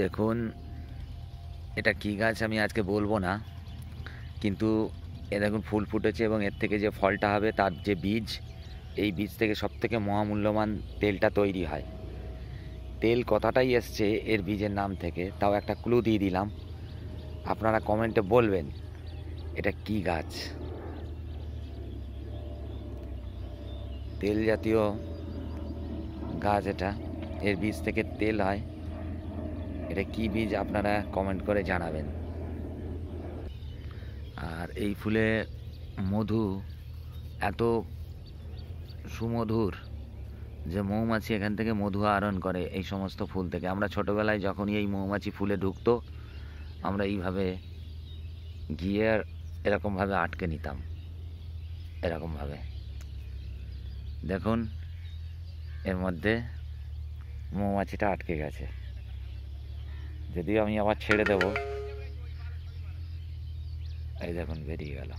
দেখুন, এটা কী গাছ আমি আজকে বলবো না, কিন্তু এ দেখুন ফুল ফুটেছে এবং এর থেকে যে ফলটা হবে তার যে বীজ, এই বীজ থেকে সবথেকে মহামূল্যবান তেলটা তৈরি হয়। তেল কথাটাই এসছে এর বীজের নাম থেকে। তাও একটা ক্লু দিয়ে দিলাম, আপনারা কমেন্টে বলবেন এটা কি গাছ। তেল জাতীয় গাছ এটা, এর বীজ থেকে তেল হয়। এটা কি বীজ আপনারা কমেন্ট করে জানাবেন। আর এই ফুলে মধু এত সুমধুর যে মৌমাছি এখান থেকে মধু আহরণ করে এই সমস্ত ফুল থেকে। আমরা ছোটোবেলায় যখনই এই মৌমাছি ফুলে ঢুকতো, আমরা এইভাবে গিয়ে এরকমভাবে আটকে নিতাম। এরকমভাবে দেখুন, এর মধ্যে মৌমাছিটা আটকে গেছে। যদিও আমি আবার ছেড়ে দেব, এই দেখুন বেরিয়ে গেল।